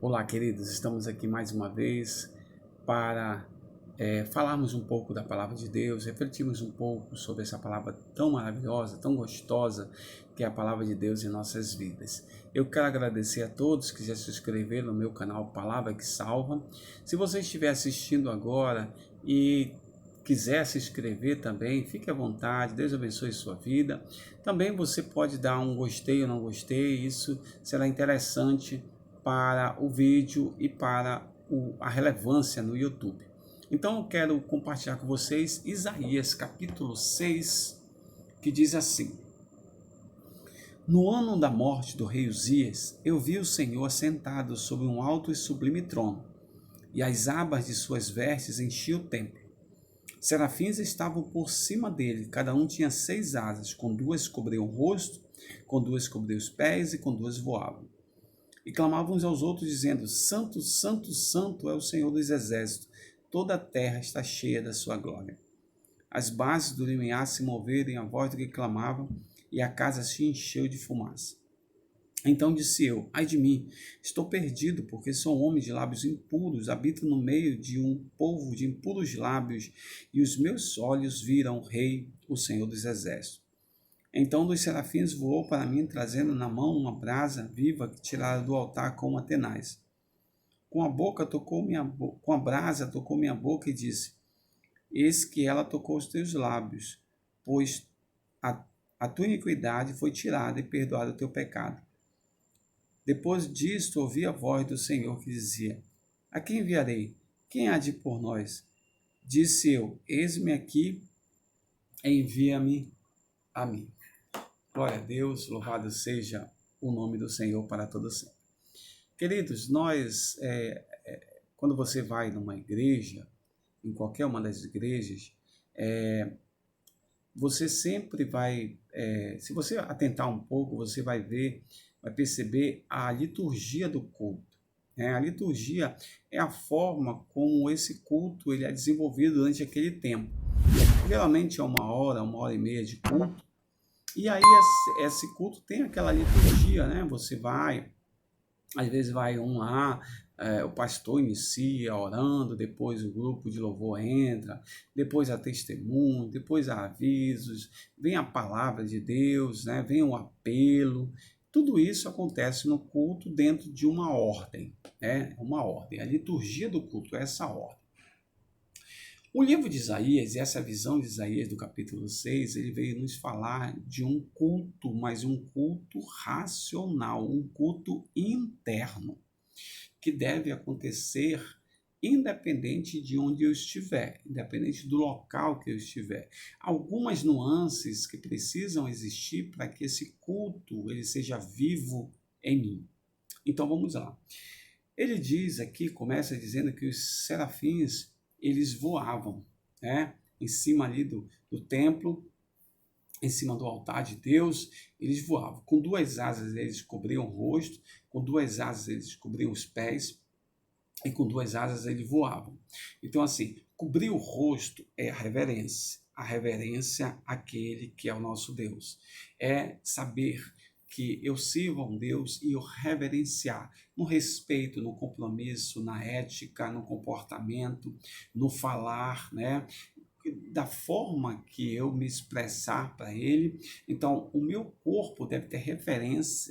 Olá, queridos, estamos aqui mais uma vez para falarmos um pouco da palavra de Deus, refletirmos um pouco sobre essa palavra tão maravilhosa, tão gostosa, que é a palavra de Deus em nossas vidas. Eu quero agradecer a todos que já se inscreveram no meu canal Palavra que Salva. Se você estiver assistindo agora e quiser se inscrever também, fique à vontade, Deus abençoe sua vida. Também você pode dar um gostei ou não gostei, isso será interessante para o vídeo e para a relevância no YouTube. Então eu quero compartilhar com vocês Isaías capítulo 6, que diz assim: No ano da morte do rei Uzias, eu vi o Senhor assentado sobre um alto e sublime trono, e as abas de suas vestes enchiam o templo. Serafins estavam por cima dele, cada um tinha 6 asas, com 2 cobriam o rosto, com 2 cobriam os pés e com 2 voavam. E clamavam uns aos outros, dizendo: Santo, Santo, Santo é o Senhor dos Exércitos, toda a terra está cheia da sua glória. As bases do limiar se moveram em a voz do que clamavam, e a casa se encheu de fumaça. Então disse eu: Ai de mim, estou perdido, porque sou um homem de lábios impuros, habito no meio de um povo de impuros lábios, e os meus olhos viram o Rei, o Senhor dos Exércitos. Então um dos serafins voou para mim, trazendo na mão uma brasa viva que tirara do altar com uma tenaz. Com a brasa tocou minha boca e disse: Eis que ela tocou os teus lábios, pois a tua iniquidade foi tirada e perdoado o teu pecado. Depois disto ouvi a voz do Senhor que dizia: A quem enviarei? Quem há de ir por nós? Disse eu: Eis-me aqui, envia-me a mim. Glória a Deus, louvado seja o nome do Senhor para todo sempre. Queridos, quando você vai numa igreja, em qualquer uma das igrejas, você sempre vai, se você atentar um pouco, você vai perceber a liturgia do culto. A liturgia é a forma como esse culto ele é desenvolvido durante aquele tempo. Geralmente é 1 hora e meia de culto. E aí esse culto tem aquela liturgia, né? Você vai, às vezes vai um lá, o pastor inicia orando, depois o grupo de louvor entra, depois há testemunho, depois há avisos, vem a palavra de Deus, né? Vem o apelo. Tudo isso acontece no culto dentro de uma ordem, né? Uma ordem. A liturgia do culto é essa ordem. O livro de Isaías, e essa visão de Isaías do capítulo 6, ele veio nos falar de um culto, mas um culto racional, um culto interno, que deve acontecer independente de onde eu estiver, independente do local que eu estiver. Algumas nuances que precisam existir para que esse culto ele seja vivo em mim. Então vamos lá. Ele diz aqui, começa dizendo que os serafins eles voavam, né? Em cima ali do templo, em cima do altar de Deus, eles voavam. Com 2 asas eles cobriam o rosto, com 2 asas eles cobriam os pés, e com 2 asas eles voavam. Então, assim, cobrir o rosto é a reverência àquele que é o nosso Deus. É saber que eu sirvo a um Deus e eu reverenciar no respeito, no compromisso, na ética, no comportamento, no falar, né? Da forma que eu me expressar para Ele. Então, o meu corpo deve ter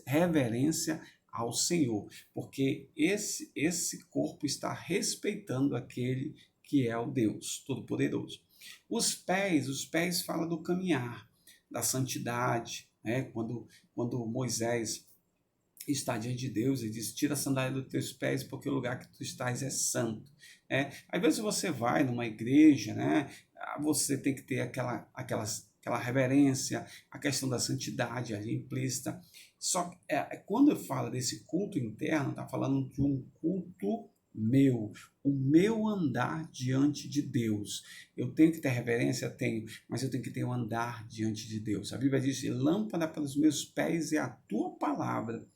reverência ao Senhor, porque esse corpo está respeitando aquele que é o Deus Todo-Poderoso. Os pés falam do caminhar, da santidade, né? Quando Moisés está diante de Deus e diz: tira a sandália dos teus pés, porque o lugar que tu estás é santo. Às vezes você vai numa igreja, né? Você tem que ter aquela reverência, a questão da santidade ali implícita. Só que quando eu falo desse culto interno, está falando de um culto meu, o meu andar diante de Deus. Eu tenho que ter reverência? Tenho, mas eu tenho que ter um andar diante de Deus. A Bíblia diz: lâmpada para os meus pés é a tua palavra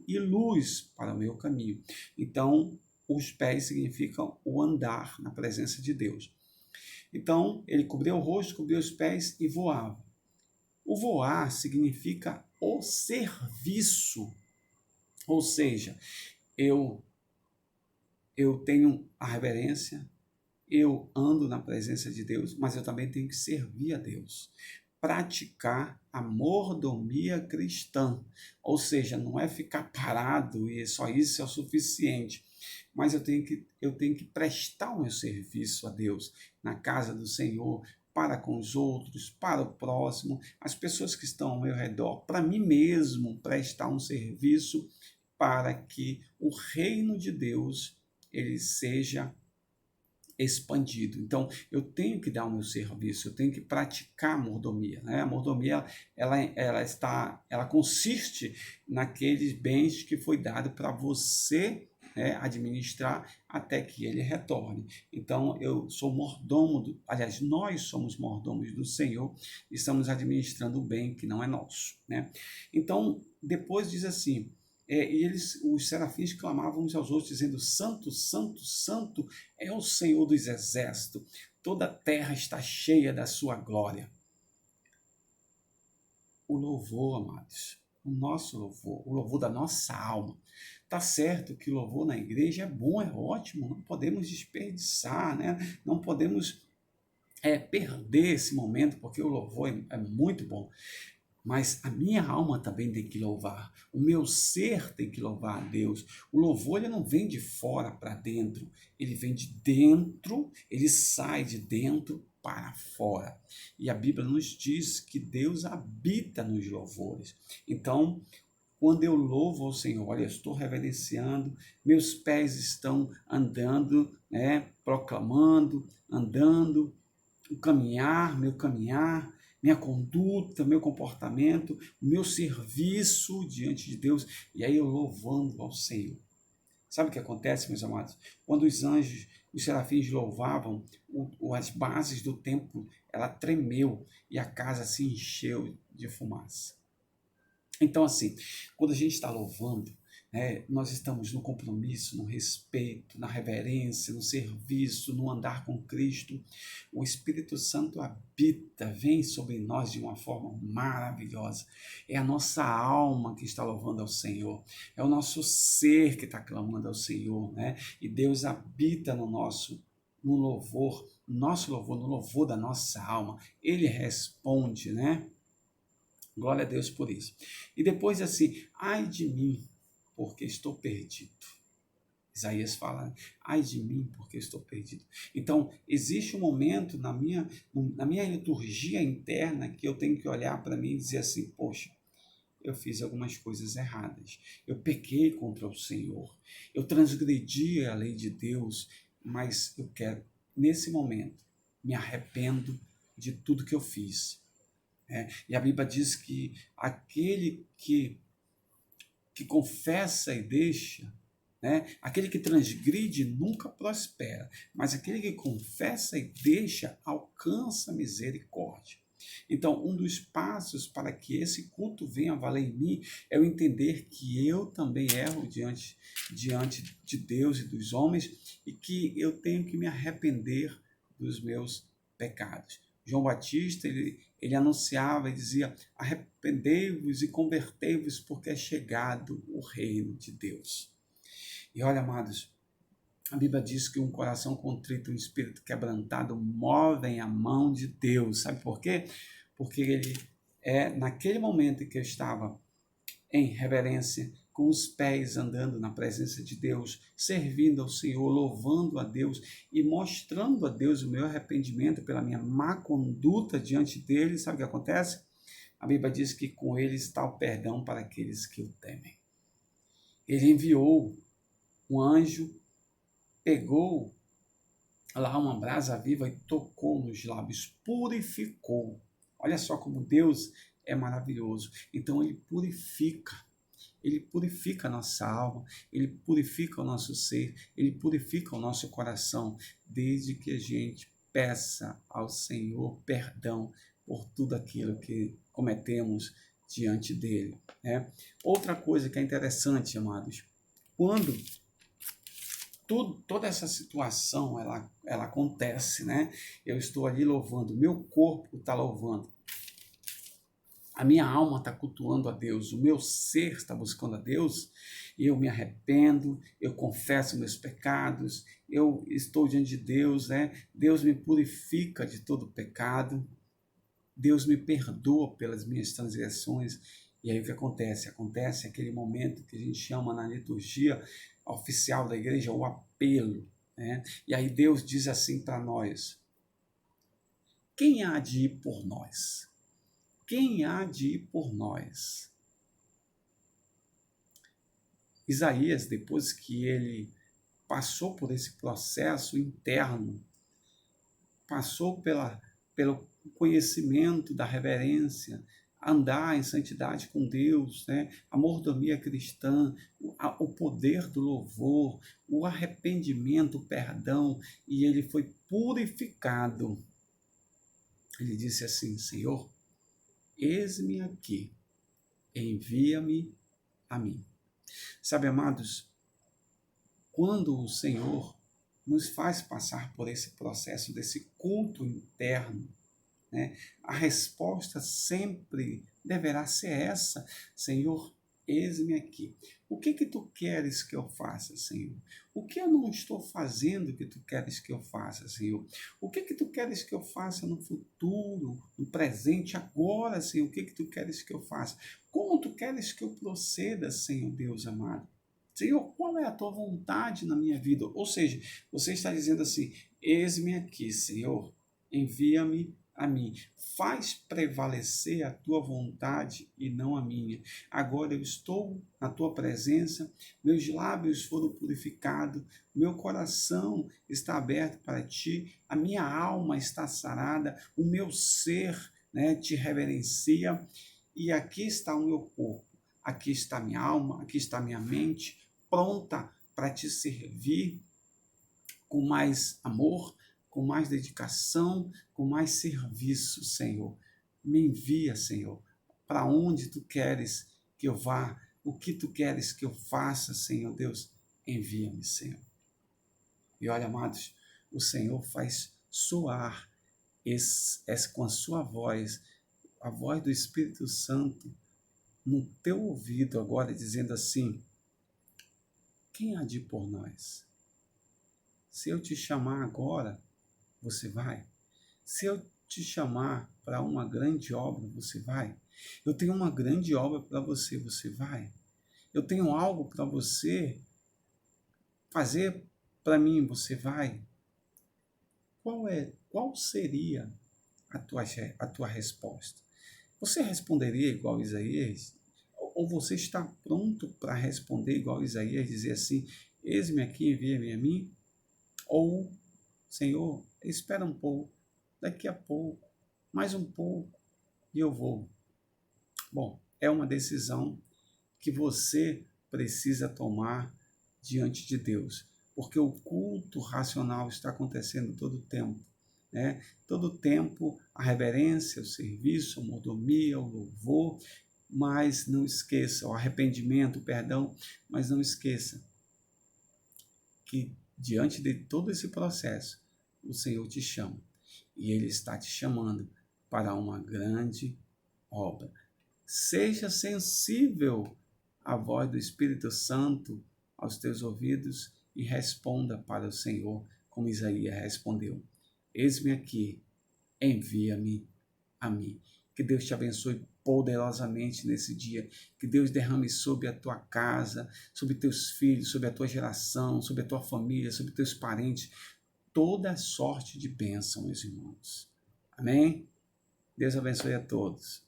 e luz para o meu caminho. Então, os pés significam o andar na presença de Deus. Então, ele cobriu o rosto, cobriu os pés e voava. O voar significa o serviço, ou seja, eu eu tenho a reverência, eu ando na presença de Deus, mas eu também tenho que servir a Deus. Praticar a mordomia cristã, ou seja, não é ficar parado e só isso é o suficiente, mas eu tenho que prestar o meu serviço a Deus na casa do Senhor, para com os outros, para o próximo, as pessoas que estão ao meu redor, para mim mesmo, prestar um serviço para que o reino de Deus ele seja expandido. Então, eu tenho que dar o meu serviço, eu tenho que praticar a mordomia, né? A mordomia, ela consiste naqueles bens que foi dado para você, né, administrar até que ele retorne. Então, eu sou mordomo, aliás, nós somos mordomos do Senhor, e estamos administrando o bem que não é nosso, né? Então, depois diz assim, e os serafins clamavam uns aos outros, dizendo: Santo, Santo, Santo é o Senhor dos exércitos, toda a terra está cheia da sua glória. O louvor, amados, o nosso louvor, o louvor da nossa alma. Tá certo que o louvor na igreja é bom, é ótimo, não podemos desperdiçar, né? Não podemos perder esse momento, porque o louvor é muito bom. Mas a minha alma também tem que louvar, o meu ser tem que louvar a Deus. O louvor ele não vem de fora para dentro, ele vem de dentro, ele sai de dentro para fora. E a Bíblia nos diz que Deus habita nos louvores. Então, quando eu louvo ao Senhor, olha, eu estou reverenciando, meus pés estão andando, né, proclamando, andando, meu caminhar, minha conduta, meu comportamento, meu serviço diante de Deus, e aí eu louvando ao Senhor. Sabe o que acontece, meus amados? Quando os anjos, os serafins louvavam, as bases do templo, ela tremeu e a casa se encheu de fumaça. Então, assim, quando a gente está louvando, né, nós estamos no compromisso, no respeito, na reverência, no serviço, no andar com Cristo. O Espírito Santo habita, vem sobre nós de uma forma maravilhosa. É a nossa alma que está louvando ao Senhor, é o nosso ser que está clamando ao Senhor, né? E Deus habita no louvor, nosso louvor, no louvor da nossa alma. Ele responde, né? Glória a Deus por isso. E depois assim, ai de mim, porque estou perdido. Isaías fala, ai de mim, porque estou perdido. Então, existe um momento na minha liturgia interna que eu tenho que olhar para mim e dizer assim, poxa, eu fiz algumas coisas erradas. Eu pequei contra o Senhor. Eu transgredi a lei de Deus, mas eu quero, nesse momento, me arrependo de tudo que eu fiz. E a Bíblia diz que aquele que confessa e deixa, né? Aquele que transgride nunca prospera, mas aquele que confessa e deixa alcança misericórdia. Então, um dos passos para que esse culto venha a valer em mim é eu entender que eu também erro diante de Deus e dos homens e que eu tenho que me arrepender dos meus pecados. João Batista, ele anunciava e dizia, arrependei-vos e convertei-vos porque é chegado o reino de Deus. E olha, amados, a Bíblia diz que um coração contrito, um espírito quebrantado movem a mão de Deus. Sabe por quê? Porque ele naquele momento em que eu estava em reverência, com os pés andando na presença de Deus, servindo ao Senhor, louvando a Deus e mostrando a Deus o meu arrependimento pela minha má conduta diante dele, sabe o que acontece? A Bíblia diz que com ele está o perdão para aqueles que o temem. Ele enviou um anjo, pegou lá uma brasa viva e tocou nos lábios, purificou. Olha só como Deus é maravilhoso. Então ele purifica a nossa alma, ele purifica o nosso ser, ele purifica o nosso coração, desde que a gente peça ao Senhor perdão por tudo aquilo que cometemos diante dele, né? Outra coisa que é interessante, amados, quando toda essa situação ela acontece, né? Eu estou ali louvando, meu corpo está louvando. a minha alma está cultuando a Deus, o meu ser está buscando a Deus, eu me arrependo, eu confesso meus pecados, eu estou diante de Deus, né? Deus me purifica de todo pecado, Deus me perdoa pelas minhas transgressões. E aí o que acontece? Acontece aquele momento que a gente chama na liturgia oficial da igreja o apelo, né? E aí Deus diz assim para nós: quem há de ir por nós? Quem há de ir por nós? Isaías, depois que ele passou por esse processo interno, passou pelo conhecimento da reverência, andar em santidade com Deus, né? A mordomia cristã, o poder do louvor, o arrependimento, o perdão, e ele foi purificado. Ele disse assim: Senhor, eis-me aqui, envia-me a mim. Sabe, amados, quando o Senhor nos faz passar por esse processo desse culto interno, né, a resposta sempre deverá ser essa: Senhor, eis-me aqui. O que tu queres que eu faça, Senhor? O que eu não estou fazendo que tu queres que eu faça, Senhor? O que tu queres que eu faça no futuro, no presente, agora, Senhor? O que tu queres que eu faça? Como tu queres que eu proceda, Senhor Deus amado? Senhor, qual é a tua vontade na minha vida? Ou seja, você está dizendo assim: eis-me aqui, Senhor, envia-me a mim. Faz prevalecer a tua vontade e não a minha. Agora eu estou na tua presença, meus lábios foram purificados, meu coração está aberto para ti, a minha alma está sarada, o meu ser, né, te reverencia, e aqui está o meu corpo, aqui está minha alma, aqui está minha mente, pronta para te servir com mais amor, com mais dedicação, com mais serviço, Senhor. Me envia, Senhor, para onde tu queres que eu vá, o que tu queres que eu faça, Senhor Deus, envia-me, Senhor. E olha, amados, o Senhor faz soar com a sua voz, a voz do Espírito Santo, no teu ouvido agora, dizendo assim: quem há de ir por nós? Se eu te chamar agora, você vai? Se eu te chamar para uma grande obra, você vai? Eu tenho uma grande obra para você, você vai? Eu tenho algo para você fazer para mim, você vai? Qual seria a tua resposta? Você responderia igual Isaías? Ou você está pronto para responder igual Isaías, dizer assim: eis-me aqui, envia-me a mim? Ou, Senhor, espera um pouco, daqui a pouco, mais um pouco, e eu vou. Bom, é uma decisão que você precisa tomar diante de Deus, porque o culto racional está acontecendo todo o tempo, né? Todo o tempo a reverência, o serviço, a mordomia, o louvor, mas não esqueça o arrependimento, o perdão, mas não esqueça que diante de todo esse processo, o Senhor te chama. E Ele está te chamando para uma grande obra. Seja sensível à voz do Espírito Santo aos teus ouvidos e responda para o Senhor, como Isaías respondeu: eis-me aqui, envia-me a mim. Que Deus te abençoe poderosamente nesse dia. Que Deus derrame sobre a tua casa, sobre teus filhos, sobre a tua geração, sobre a tua família, sobre teus parentes, toda sorte de bênção, meus irmãos. Amém? Deus abençoe a todos.